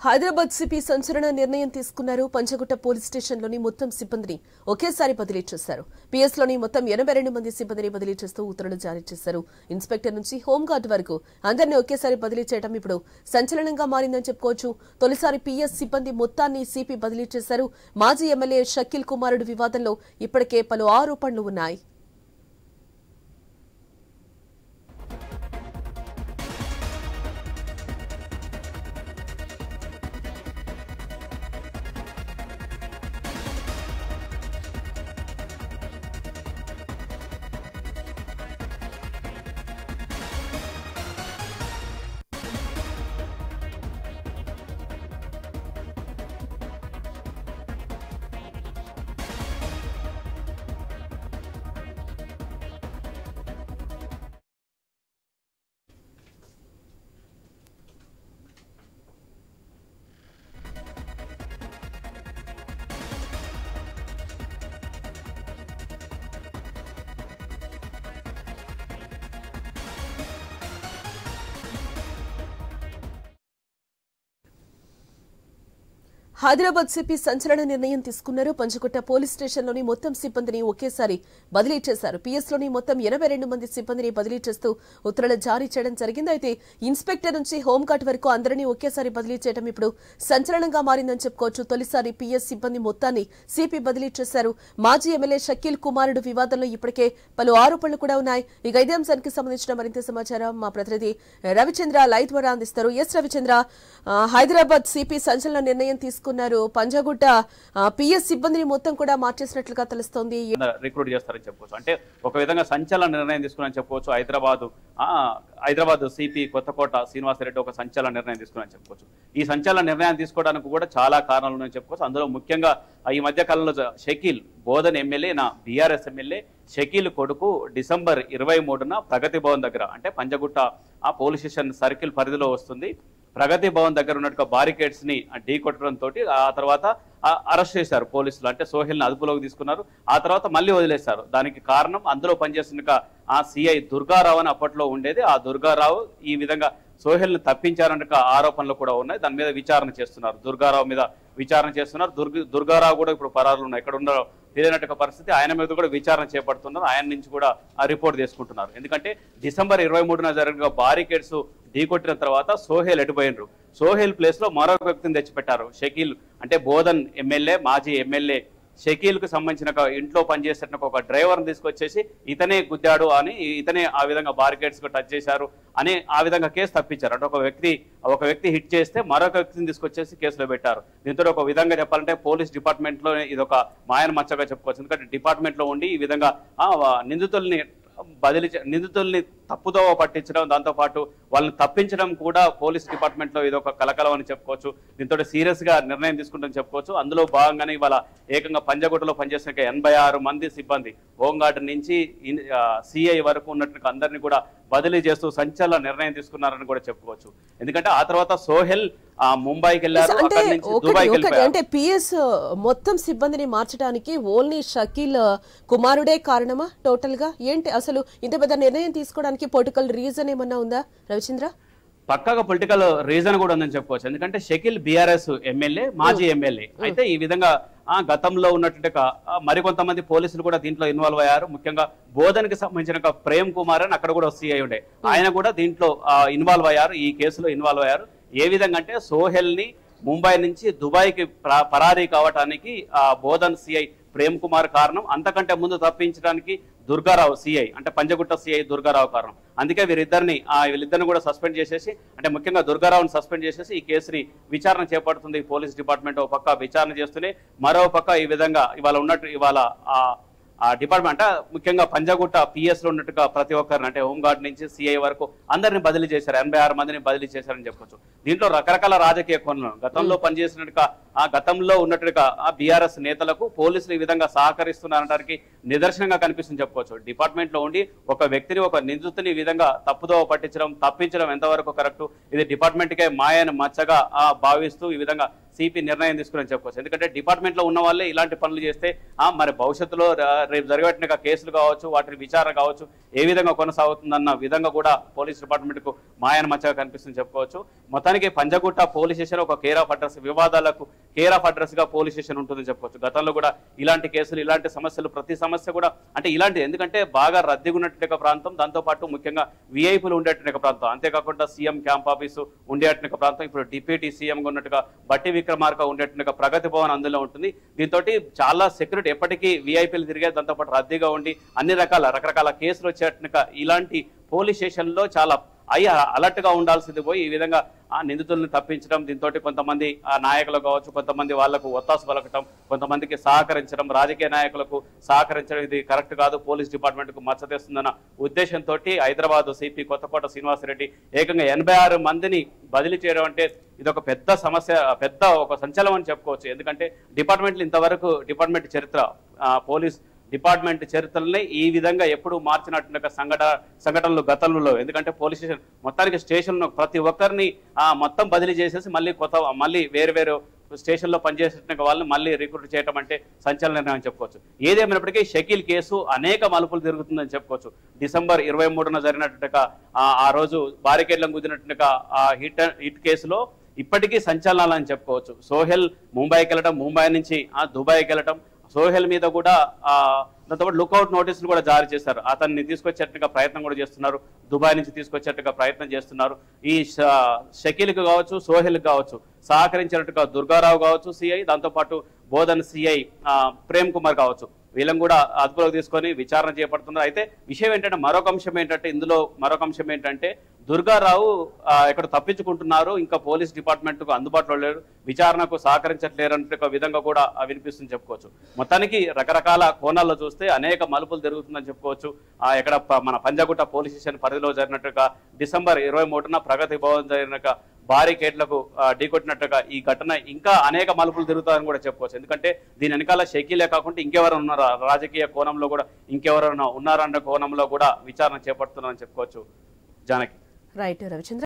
Hyderabad CP సంచలన నిర్ణయం తీసుకున్నారు. పంచగుట్ట పోలీస్ స్టేషన్లోని మొత్తం సిబ్బందిని ఒకేసారి బదిలీ చేశారు. పిఎస్లోని మొత్తం 82 మంది సిబ్బందిని బదిలీ చేస్తూ ఉత్తర్వులు జారీ చేశారు. ఇన్స్పెక్టర్ నుంచి హోంగార్డ్ వరకు అందరినీ ఒకేసారి బదిలీ చేయడం ఇప్పుడు సంచలనంగా మారిందని చెప్పుకోవచ్చు. తొలిసారి పిఎస్ సిబ్బంది మొత్తాన్ని సిపి బదిలీ చేశారు. మాజీ ఎమ్మెల్యే షకీల్ కుమారుడు వివాదంలో ఇప్పటికే పలు ఆరోపణలు ఉన్నాయి. హైదరాబాద్ సిపి సంచలన నిర్ణయం తీసుకున్నారు. పంచగుట్ట పోలీస్ స్టేషన్లోని మొత్తం సిబ్బందిని ఒకేసారి బదిలీ చేశారు. పిఎస్లోని మొత్తం 82 మంది సిబ్బందిని బదిలీ చేస్తూ ఉత్తర్వులు జారీ చేయడం జరిగింది. అయితే ఇన్స్పెక్టర్ నుంచి హోంగార్డ్ వరకు అందరినీ ఒకేసారి బదిలీ చేయడం ఇప్పుడు సంచలనంగా మారిందని చెప్పుకోవచ్చు. తొలిసారి పిఎస్ సిబ్బంది మొత్తాన్ని సిపి బదిలీ చేశారు. మాజీ ఎమ్మెల్యే షకీల్ కుమారుడు వివాదంలో ఇప్పటికే పలు ఆరోపణలు కూడా ఉన్నాయి. ఇక ఇదే అంశానికి సంబంధించిన మరింత సమాచారం మా ప్రతినిధి రవిచంద్ర లైవ్ ద్వారా అందిస్తారు. ఎస్ రవిచంద్ర, హైదరాబాద్ సిపి సంచలన నిర్ణయం తీసుకున్నారు. పంజాగుట్ట పిఎస్ సిబ్బందిని మొత్తం కూడా మార్చేసినట్లుగా తెలుస్తోంది. రిక్రూట్ చేస్తారని చెప్పవచ్చు. అంటే ఒక విధంగా సంచలన నిర్ణయం తీసుకున్నారని చెప్పవచ్చు. హైదరాబాద్ సిపి కొత్తకోట శ్రీనివాసరెడ్డి ఒక సంచలన నిర్ణయం తీసుకున్నారని చెప్పవచ్చు. ఈ సంచలన నిర్ణయం తీసుకోవడానికి కూడా చాలా కారణాలు ఉన్నాయని చెప్పుకోవచ్చు. అందులో ముఖ్యంగా ఈ మధ్య కాలంలో షకీల్ బోధన్ ఎమ్మెల్యే, నా బీఆర్ఎస్ ఎమ్మెల్యే షకీల్ కొడుకు డిసెంబర్ 23న ప్రగతి భవన్ దగ్గర, అంటే పంజగుట్ట పోలీస్ స్టేషన్ సర్కిల్ పరిధిలో వస్తుంది, ప్రగతి భవన్ దగ్గర ఉన్నట్టుగా బారికేడ్స్ ని ఢీ కొట్టడంతో ఆ తర్వాత అరెస్ట్ చేశారు పోలీసులు. అంటే సోహెల్ని అదుపులోకి తీసుకున్నారు. ఆ తర్వాత మళ్ళీ వదిలేశారు. దానికి కారణం అందులో పనిచేస్తున్న ఆ సిఐ దుర్గారావు అని అప్పట్లో ఉండేది. ఆ దుర్గారావు ఈ విధంగా సోహెల్ని తప్పించారన్న ఆరోపణలు కూడా ఉన్నాయి. దాని మీద విచారణ చేస్తున్నారు. దుర్గారావు మీద విచారణ చేస్తున్నారు. దుర్గారావు కూడా ఇప్పుడు పరారులు ఉన్నాయి. ఎక్కడ ఉన్నారో తెలియనట్టు పరిస్థితి. ఆయన మీద కూడా విచారణ చేపడుతున్నారు. ఆయన నుంచి కూడా ఆ రిపోర్ట్ తీసుకుంటున్నారు. ఎందుకంటే డిసెంబర్ 23న జరిగిన బారికేడ్స్ ఢీకొట్టిన తర్వాత సోహెల్ ఎటుపోయినరు. సోహెల్ ప్లేస్ లో మరొక వ్యక్తిని తెచ్చిపెట్టారు. షకీల్, అంటే బోధన్ ఎమ్మెల్యే, మాజీ ఎమ్మెల్యే షకీల్ కు సంబంధించిన ఇంట్లో పనిచేసిన ఒక డ్రైవర్ని తీసుకొచ్చేసి ఇతనే గుద్దాడు అని, ఇతనే ఆ విధంగా బారికేడ్స్ కు టచ్ చేశారు అని ఆ విధంగా కేసు తప్పించారు. అంటే ఒక వ్యక్తి హిట్ చేస్తే మరొక వ్యక్తిని తీసుకొచ్చేసి కేసులో పెట్టారు. దీంతో ఒక విధంగా చెప్పాలంటే పోలీస్ డిపార్ట్మెంట్ లో ఇది ఒక మాయన మచ్చగా చెప్పుకోవచ్చు. ఎందుకంటే డిపార్ట్మెంట్ లో ఉండి ఈ విధంగా నిందితుల్ని తప్పుదోవ పట్టించడం, దాంతోపాటు వాళ్ళని తప్పించడం కూడా పోలీస్ డిపార్ట్మెంట్ లో ఇదొక కలకలం అని చెప్పుకోవచ్చు. దీంతో సీరియస్ గా నిర్ణయం తీసుకుంటామని చెప్పుకోవచ్చు. అందులో భాగంగానే ఇవాళ ఏకంగా పంజగుట్టలో పనిచేసిన 86 మంది సిబ్బంది, హోంగార్డ్ నుంచి సిఐ వరకు ఉన్నట్టు అందరినీ కూడా బదిలీ చేస్తూ సంచలన నిర్ణయం తీసుకున్నారని కూడా చెప్పుకోవచ్చు. ఎందుకంటే ఆ తర్వాత సోహెల్ ముంబైకి వెళ్ళారు. అంటే పిఎస్ మొత్తం సిబ్బందిని మార్చడానికి ఓన్లీ షకీల్ కుమారుడే కారణమా? టోటల్ గా ఏంటి అసలు ఇంత పెద్ద నిర్ణయం తీసుకోవడానికి పొలిటికల్ రీజన్ ఏమన్నా ఉందా రవిచంద్ర? పక్కాగా పొలిటికల్ రీజన్ కూడా ఉందని చెప్పుకోవచ్చు. ఎందుకంటే షకీల్ బీఆర్ఎస్ ఎమ్మెల్యే, మాజీ ఎమ్మెల్యే. అయితే ఈ విధంగా గతంలో ఉన్నట్టు మరికొంతమంది పోలీసులు కూడా దీంట్లో ఇన్వాల్వ్ అయ్యారు. ముఖ్యంగా బోధనకి సంబంధించిన ప్రేమ్ కుమార్ అని అక్కడ కూడా సిఐ ఉండే, ఆయన కూడా దీంట్లో ఇన్వాల్వ్ అయ్యారు, ఈ కేసులో ఇన్వాల్వ్ అయ్యారు. ఏ విధంగా అంటే సోహెల్ ని ముంబై నుంచి దుబాయ్కి పరారీ కావటానికి బోధన్ సిఐ ప్రేమ్ కుమార్ కారణం. అంతకంటే ముందు తప్పించడానికి దుర్గారావు సిఐ, అంటే పంజగుట్ట సిఐ దుర్గారావు కారణం. అందుకే వీళ్ళిద్దరిని కూడా సస్పెండ్ చేసేసి, అంటే ముఖ్యంగా దుర్గారావుని సస్పెండ్ చేసేసి ఈ కేసుని విచారణ చేపడుతుంది పోలీస్ డిపార్ట్మెంట్. ఒక పక్క విచారణ చేస్తూనే మరో పక్క ఈ విధంగా ఇవాళ డిపార్ట్మెంట్, అంటే ముఖ్యంగా పంజగుట్ట పిఎస్ లో ఉన్నట్టుగా ప్రతి ఒక్కరిని, అంటే హోంగార్డ్ నుంచి సిఐ వరకు అందరిని బదిలీ చేశారు. 86 మందిని బదిలీ చేశారని చెప్పొచ్చు. దీంట్లో రకరకాల రాజకీయ కోణాలు, గతంలో పనిచేసినట్టుగా గతంలో ఉన్నట్టుగా బీఆర్ఎస్ నేతలకు పోలీసులు ఈ విధంగా సహకరిస్తున్నారనడానికి నిదర్శనంగా కనిపిస్తుంది చెప్పుకోవచ్చు. డిపార్ట్మెంట్ లో ఉండి ఒక వ్యక్తిని, ఒక నిందితుని ఈ విధంగా తప్పుదోవ పట్టించడం, తప్పించడం ఎంతవరకు కరెక్ట్? ఇది డిపార్ట్మెంట్ కే మాయను మచ్చగా భావిస్తూ ఈ విధంగా సిపి నిర్ణయం తీసుకుని చెప్పుకోవచ్చు. ఎందుకంటే డిపార్ట్మెంట్ లో ఉన్న వాళ్ళే ఇలాంటి పనులు చేస్తే మరి భవిష్యత్తులో రేపు జరిగేట కేసులు కావచ్చు, వాటిని విచారణ కావచ్చు, ఏ విధంగా కొనసాగుతుందన్న విధంగా కూడా పోలీస్ డిపార్ట్మెంట్ కు మాయన మచ్చగా కనిపిస్తుంది చెప్పుకోవచ్చు. మొత్తానికి పంజగుట్ట పోలీస్ స్టేషన్ ఒక కేర్ ఆఫ్ అడ్రస్, వివాదాలకు కేర్ ఆఫ్ అడ్రస్ గా పోలీస్ స్టేషన్ ఉంటుందని చెప్పుకోవచ్చు. గతంలో కూడా ఇలాంటి కేసులు, ఇలాంటి సమస్యలు, ప్రతి సమస్య కూడా అంటే ఇలాంటి, ఎందుకంటే బాగా రద్దీగా ఉన్నటువంటి ప్రాంతం, దాంతో పాటు ముఖ్యంగా విఐపీలు ఉండేటువంటి ప్రాంతం, అంతేకాకుండా సీఎం క్యాంప్ ఆఫీసు ఉండేటువంటి ప్రాంతం, ఇప్పుడు డిప్యూటీ సీఎంగా ఉన్నట్టుగా బట్టి విక్రమార్క ఉండేట్టుగా ప్రగతి భవన్ అందులో ఉంటుంది. దీంతో చాలా సెక్యూరిటీ, ఎప్పటికీ విఐపీలు తిరిగే, దాంతో పాటు రద్దీగా ఉండి అన్ని రకరకాల కేసులు వచ్చేట్టుగా ఇలాంటి పోలీస్ స్టేషన్లో చాలా అలర్ట్ గా ఉండాల్సింది పోయి ఈ విధంగా నిందితుల్ని తప్పించడం, దీంతో కొంతమంది నాయకులు కావచ్చు, కొంతమంది వాళ్లకు ఒత్తాసు పలకటం, కొంతమందికి సహకరించడం, రాజకీయ నాయకులకు సహకరించడం, ఇది కరెక్ట్ కాదు, పోలీస్ డిపార్ట్మెంట్ కు మచ్చ తెస్తుందన్న ఉద్దేశంతో హైదరాబాద్ సిపి కొత్తకోట శ్రీనివాసరెడ్డి ఏకంగా 86 మందిని బదిలీ చేయడం అంటే ఇది ఒక పెద్ద సమస్య, పెద్ద ఒక సంచలనం అని చెప్పుకోవచ్చు. ఎందుకంటే డిపార్ట్మెంట్లు ఇంతవరకు డిపార్ట్మెంట్ చరిత్ర, పోలీస్ డిపార్ట్మెంట్ చరిత్రల్ని ఈ విధంగా ఎప్పుడు మార్చినట్టు సంఘటనలు గతంలో, ఎందుకంటే పోలీస్ స్టేషన్ మొత్తానికి స్టేషన్ ప్రతి ఒక్కరిని మొత్తం బదిలీ చేసేసి మళ్ళీ వేరు స్టేషన్లో పనిచేసేట్టుగా వాళ్ళని మళ్ళీ రిక్రూట్ చేయడం అంటే సంచలనం అని చెప్పుకోవచ్చు. ఏదేమైనప్పటికీ షకీల్ కేసు అనేక మలుపులు తిరుగుతుందని చెప్పుకోవచ్చు. డిసెంబర్ 23న జరిగినట్టుగా ఆ రోజు బారికేడ్లను కుదిరినట్టుగా హిట్ కేసులో ఇప్పటికీ సంచలనాలని చెప్పుకోవచ్చు. సోహెల్ ముంబైకి వెళ్ళడం, ముంబై నుంచి దుబాయ్కి వెళ్ళడం, సోహెల్ మీద కూడా దాంతో లుకౌట్ నోటీసులు కూడా జారీ చేశారు. అతన్ని తీసుకొచ్చేట్టుగా ప్రయత్నం కూడా చేస్తున్నారు, దుబాయ్ నుంచి తీసుకొచ్చేట్టుగా ప్రయత్నం చేస్తున్నారు. ఈ షకీల్కి కావచ్చు, సోహెల్కి కావచ్చు సహకరించినట్టుగా దుర్గారావు కావచ్చు సిఐ, దాంతోపాటు బోధన్ సిఐ ప్రేమ్ కుమార్ కావచ్చు, వీళ్ళని కూడా అదుపులోకి తీసుకొని విచారణ చేపడుతున్నారు. అయితే విషయం ఏంటంటే, మరొక అంశం ఏంటంటే దుర్గారావు ఇక్కడ తప్పించుకుంటున్నారు, ఇంకా పోలీస్ డిపార్ట్మెంట్ కు అందుబాటులో లేరు, విచారణకు సహకరించట్లేరు అంటే విధంగా కూడా వినిపిస్తుంది చెప్పుకోవచ్చు. మొత్తానికి రకరకాల కోణాల్లో చూస్తే అనేక మలుపులు జరుగుతుందని చెప్పుకోవచ్చు. ఇక్కడ మన పంజాగుట్ట పోలీస్ స్టేషన్ పరిధిలో జరిగినట్టుగా డిసెంబర్ 23న ప్రగతి భవన్ జరిగిన బారికేడ్లకు ఢీకొట్టినట్టుగా ఈ ఘటన ఇంకా అనేక మలుపులు తిరుగుతారని కూడా చెప్పుకోవచ్చు. ఎందుకంటే దీని వెనకాల షకీలే కాకుండా ఇంకెవరైనా ఉన్నారా, రాజకీయ కోణంలో కూడా ఇంకెవరైనా ఉన్నారన్న కోణంలో కూడా విచారణ చేపడుతున్నారని చెప్పుకోవచ్చు. జానకి. రైట్ రవిచంద్ర.